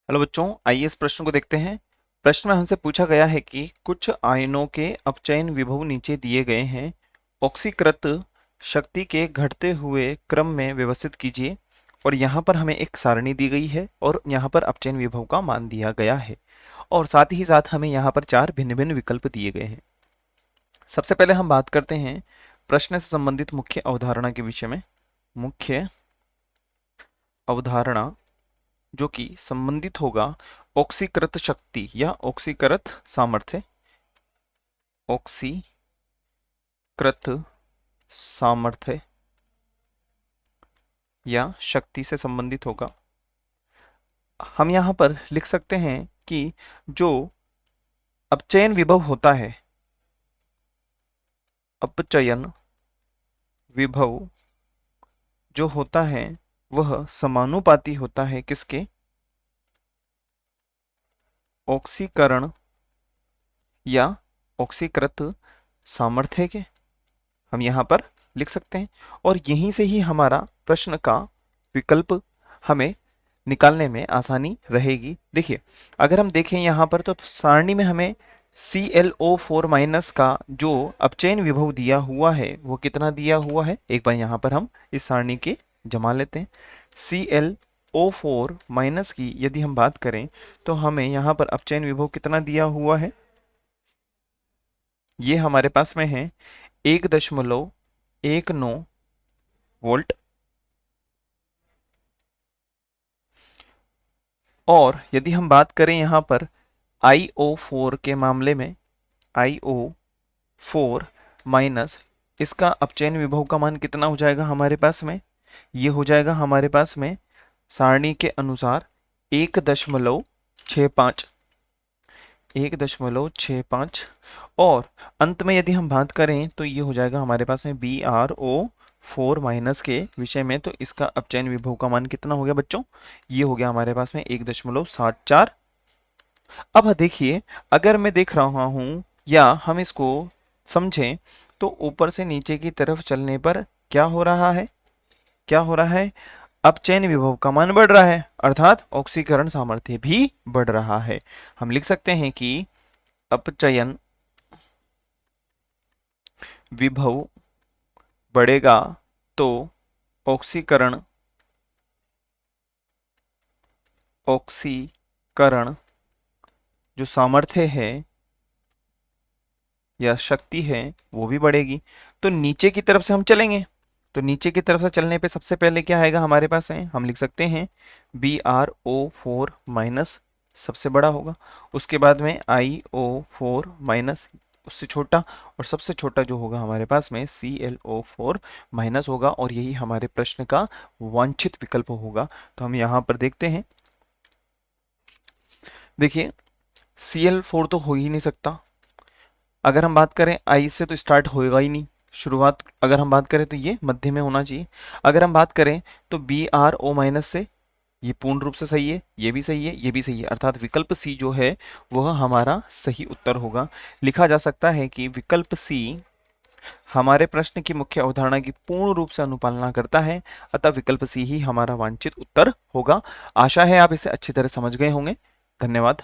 Hello बच्चों, आइए इस प्रश्न को देखते हैं। प्रश्न में हमसे पूछा गया है कि कुछ आयनों के अपचयन विभव नीचे दिए गए हैं। ऑक्सीकृत शक्ति के घटते हुए क्रम में व्यवस्थित कीजिए। और यहाँ पर हमें एक सारणी दी गई है और यहाँ पर अपचयन विभव का मान दिया गया है। और साथ ही साथ हमें यहाँ पर 4 भिन्न भिन्न विकल्प दिए गए हैं। सबसे पहले हम बात करते हैं प्रश्न से संबंधित मुख्य अवधारणा के विषय में। मुख्य अवधारणा जो कि संबंधित होगा ऑक्सीकृत शक्ति या ऑक्सीकृत सामर्थ्य। ऑक्सीकृत सामर्थ्य या शक्ति से संबंधित होगा। हम यहां पर लिख सकते हैं कि जो अपचयन विभव होता है, अपचयन विभव जो होता है वह समानुपाती होता है किसके? ऑक्सीकरण या ऑक्सीकृत सामर्थ्य के। हम यहाँ पर लिख सकते हैं और यहीं से ही हमारा प्रश्न का विकल्प हमें निकालने में आसानी रहेगी। देखिए, अगर हम देखें यहाँ पर तो सारणी में हमें ClO4 माइनस का जो अपचयन विभव दिया हुआ है वो कितना दिया हुआ है, एक बार यहाँ पर हम इस सारणी के जमा लेते हैं। ClO4 माइनस की यदि हम बात करें तो हमें यहाँ पर अपचयन विभव कितना दिया हुआ है, ये हमारे पास में है 1.19 वोल्ट। और यदि हम बात करें यहाँ पर IO4 के मामले में, IO4 माइनस इसका अपचयन विभव का मान कितना हो जाएगा हमारे पास में, ये हो जाएगा हमारे पास में सारणी के अनुसार 1.65 1.65। और अंत में यदि हम बात करें तो ये हो जाएगा हमारे पास में BrO4 माइनस के विषय में। तो इसका अपचयन विभव का मान कितना हो गया बच्चों, ये हो गया हमारे पास में 1.74। अब देखिए, अगर मैं देख रहा हूं या हम इसको समझें तो ऊपर से नीचे की तरफ चलने पर क्या हो रहा है, क्या हो रहा है, अपचयन विभव का मान बढ़ रहा है, अर्थात ऑक्सीकरण सामर्थ्य भी बढ़ रहा है। हम लिख सकते हैं कि अपचयन विभव बढ़ेगा तो ऑक्सीकरण जो सामर्थ्य है या शक्ति है वो भी बढ़ेगी। तो नीचे की तरफ से हम चलेंगे, तो नीचे की तरफ से चलने पे सबसे पहले क्या आएगा हमारे पास है, हम लिख सकते हैं BrO4 माइनस सबसे बड़ा होगा, उसके बाद में IO4 माइनस उससे छोटा, और सबसे छोटा जो होगा हमारे पास में ClO4 माइनस होगा। और यही हमारे प्रश्न का वांछित विकल्प होगा। तो हम यहाँ पर देखते हैं, देखिए Cl4 तो हो ही नहीं सकता। अगर हम बात करें I से तो स्टार्ट होएगा ही नहीं, शुरुआत अगर हम बात करें तो ये मध्य में होना चाहिए। अगर हम बात करें तो BrO माइनस से, ये पूर्ण रूप से सही है, ये भी सही है, ये भी सही है, अर्थात विकल्प सी जो है वह हमारा सही उत्तर होगा। लिखा जा सकता है कि विकल्प सी हमारे प्रश्न की मुख्य अवधारणा की पूर्ण रूप से अनुपालना करता है, अतः विकल्प सी ही हमारा वांछित उत्तर होगा। आशा है आप इसे अच्छी तरह समझ गए होंगे। धन्यवाद।